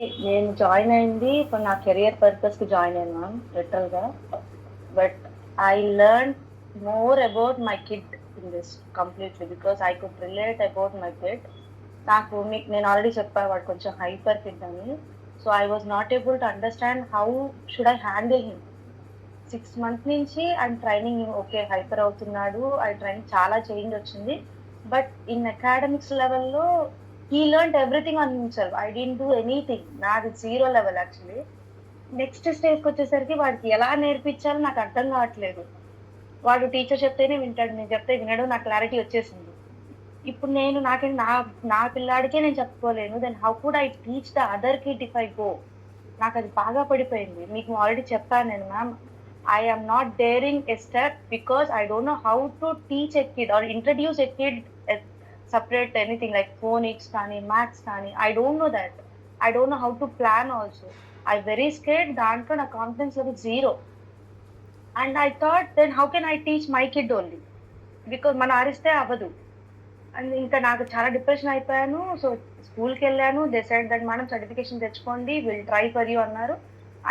నేను జాయిన్ అయింది ఇప్పుడు నా కెరియర్ పర్పస్‌కి జాయిన్ అయ్యాను మ్యామ్ లిటరల్‌గా. But I learned more about my kid in this completely because I could relate about my kid. నేను ఆల్రెడీ చెప్పా వాడు కొంచెం హైపర్ కిడ్ అని. So, I was not able to understand how should I handle him. 6 months నుంచి I'm training him. Okay. Hyper అవుతున్నాడు. Training చాలా change వచ్చింది. But in academics లెవెల్‌లో he learned everything on himself. I didn't do anything. నాది zero level actually. Next స్టేజ్‌కొచ్చేసరికి వాడికి ఎలా నేర్పించాలో నాకు అర్థం కావట్లేదు. వాడు టీచర్ చెప్తేనే వింటాడు. నేను చెప్తే వినడు. నాకు క్లారిటీ వచ్చేసింది. ఇప్పుడు నేను నాకేంటి నా నా పిల్లాడికే నేను చెప్పుకోలేను. Then how could I teach the other kid if I go? నాకది బాగా పడిపోయింది. మీకు ఆల్రెడీ చెప్పాను నేను ma'am. I am not daring a step because I don't know how to teach a kid or introduce a kid separate anything like phonics కానీ, maths కానీ. I don't know that. I don't know how to plan also. I very scared. దాంట్లో నా confidence level zero. And I thought then how can I teach my kid only? Because మనం అరిస్తే అవ్వదు. And ఇంకా నాకు చాలా depression అయిపోయాను. So, స్కూల్‌కెళ్ళాను. They said that madam certification తెచ్చుకోండి. విల్ ట్రై ఫర్ యూ అన్నారు.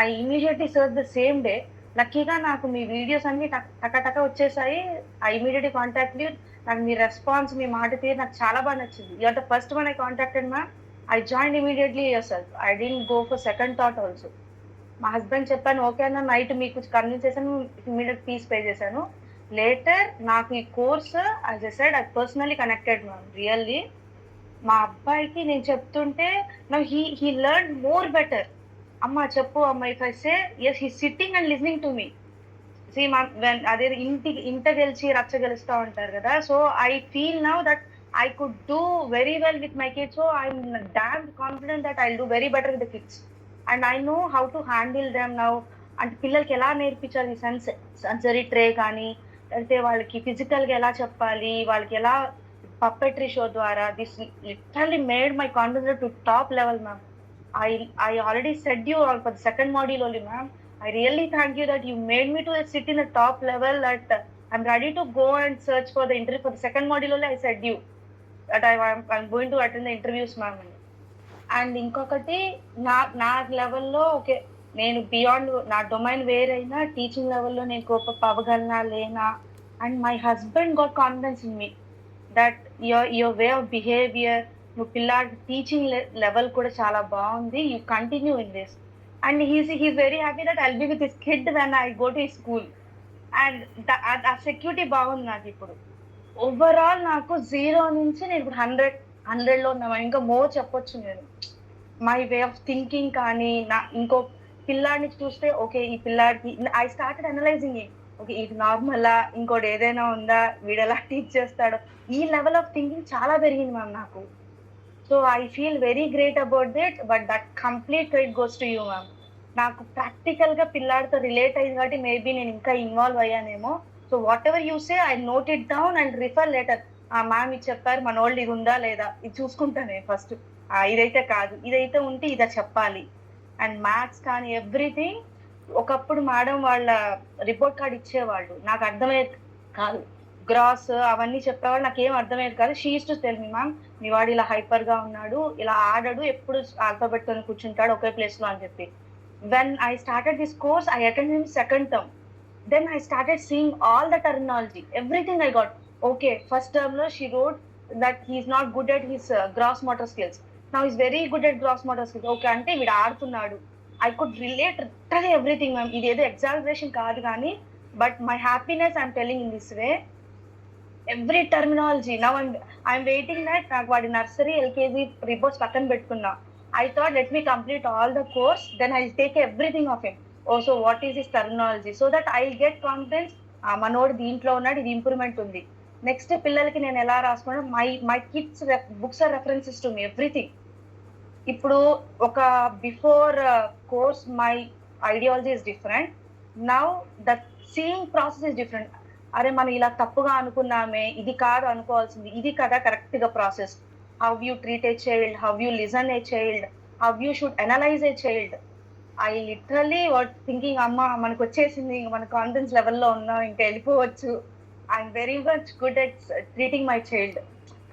I immediately search the same day. లక్కీగా నాకు మీ వీడియోస్ అన్నీ టక టక వచ్చేసాయి. I immediately contact you. నాకు మీ రెస్పాన్స్, మీ మాట తీరు నాకు చాలా బాగా నచ్చింది. You are the first one I contacted ma'am. I joined immediately yourself. I didn't go for second thought also. మా హస్బెండ్ చెప్పాను. ఓకే అన్న నైట్ మీకు కన్విన్స్ చేశాను. ఇమ్మీడియేట్ ఫీస్ పే చేశాను. లేటర్ నాకు ఈ course as I said I personally connected ma'am really. మా అబ్బాయికి నేను చెప్తుంటే now he learned more better. అమ్మ చెప్పు అమ్మ if I say yes he sitting and listening to me. See ma'am అదేదో ఇంట గెలిచి రచ్చ గెలుస్తా ఉంటారు కదా! So, I feel now that I could do very well with my kids. So, I am damn confident that I'll do very better with the kids. And I know how to handle them now. అంటే పిల్లలకి ఎలా నేర్పించాలి sensory tray కానీ, లేకపోతే వాళ్ళకి ఫిజికల్‌గా ఎలా చెప్పాలి, వాళ్ళకి ఎలా పప్పెట్రీ షో ద్వారా this literally made my confidence to top level ma'am. I I already said you all for the second module only, ma'am. I really thank you that you made me to sit in the top level that I'm ready to go and search for the interview. For the second module only, I said you that I'm going to attend the interviews, ma'am. And ఇంకొకటి నా నా లెవెల్‌లో okay. నేను beyond నా domain వేరైనా teaching లెవెల్‌లో నేను cope up అవ్వగలనా? లేనా? And my husband got confidence in me. That your way of behaviour, నువ్వు పిల్లాడి టీచింగ్ లెవెల్ కూడా చాలా బావుంది. You continue in this. And he's very happy that I'll be with his kid when I go to his school. And ఆ security బాగుంది నాకిప్పుడు. Overall నాకు 0 నుంచి నేను ఇప్పుడు 100లో ఉన్నా. ఇంకా మోర్ చెప్పొచ్చు నేను. మై వే ఆఫ్ థింకింగ్ కానీ, ఇంకో పిల్లాడిని చూస్తే ఓకే. ఈ పిల్లాడికి I started analysing him. Okay. ఇది నార్మలా? ఇంకోటి ఏదైనా ఉందా? వీడెలా టీచ్ చేస్తాడో? ఈ లెవెల్ ఆఫ్ థింకింగ్ చాలా పెరిగింది మ్యామ్ నాకు. So, I feel very great about it. But that complete credit goes to you ma'am. నాకు ప్రాక్టికల్‌గా పిల్లాడితో రిలేట్ అయింది కాబట్టి మేబీ నేను ఇంకా ఇన్వాల్వ్ అయ్యానేమో. So, whatever you say I note it down and refer later. Ma'am ఇది చెప్పారు. మనోళ్ళు ఇది ఉందా లేదా? ఇది చూసుకుంటా నేను ఫస్ట్. ఇదైతే కాదు. ఇదైతే ఉంటే ఇదా చెప్పాలి. అండ్ మ్యాథ్స్ కానీ ఎవ్రీథింగ్ ఒకప్పుడు మేడం వాళ్ళ రిపోర్ట్ కార్డ్ ఇచ్చేవాళ్ళు. నాకు అర్థమయ్యేది కాదు. గ్రాస్ అవన్నీ చెప్పేవాళ్ళు. నాకేం అర్థమయ్యేది కాదు. She used to tell me ma'am మీ వాడు ఇలా హైపర్‌గా ఉన్నాడు. ఇలా ఆడడు. ఎప్పుడు ఆల్ఫాబెట్‌తోని కూర్చుంటాడు ఒకే ప్లేస్‌లో అని చెప్పి. When I started this course I attended in second term. Then I started seeing all the terminology, everything I got. Okay, first term lo she wrote that he's not good at his gross motor skills. Now he's very good at gross motor skills. Okay, ante veedu ఆడుతున్నాడు. I could relate literally everything, ma'am. ఇది ఏదో exaggeration కాదు కానీ, but my happiness I'm telling in this way. Every terminology. Now I'm waiting that నాకు వాడి nursery, LKG reports పక్కన పెట్టుకున్నా. I thought let me complete all the course, then I'll take everything of him. Oh, so what is his terminology? So that I'll get confidence. మనోడు దీంట్లో ఉన్నాడు. ఇది improvement ఉంది. Next పిల్లలకి నేను ఎలా రాసుకున్నాను my kids books are references to me everything. ఇప్పుడు ఒక before course my ideology is different. Now the seeing process is different. అరే మనం ఇలా తప్పుగా అనుకున్నామే, ఇది కాదు అనుకోవాల్సింది, ఇది కదా కరెక్ట్‌గా process. How you treat a child, how you listen a child, how you should analyse a child. I literally thinking అమ్మ మనకొచ్చేసింది. మన కాన్ఫిడెన్స్ లెవెల్‌లో ఉన్నాం. ఇంకా ఎళ్ళిపోవచ్చు. I'm very much good at treating my child.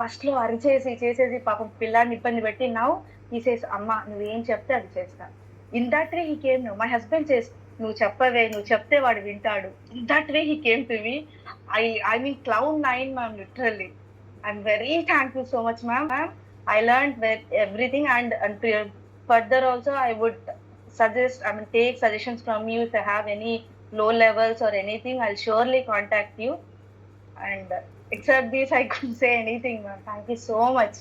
First లో చేసేసి పాపం పిల్లాడిని ఇబ్బంది పెట్టి నౌ ఈ సేస్ అమ్మ నువ్వేం చెప్తే అది చేస్తా. In that way he came no. My husband says నువ్వు చెప్తే వాడు వింటాడు. In that way he came to me. I mean cloud nine, ma'am, literally. I'm very thankful so much, ma'am. I learned everything, and further also I would take suggestions from you. If I have any low levels or anything, I'll surely contact you. And except this, I couldn't say anything, ma'am. Thank you so much.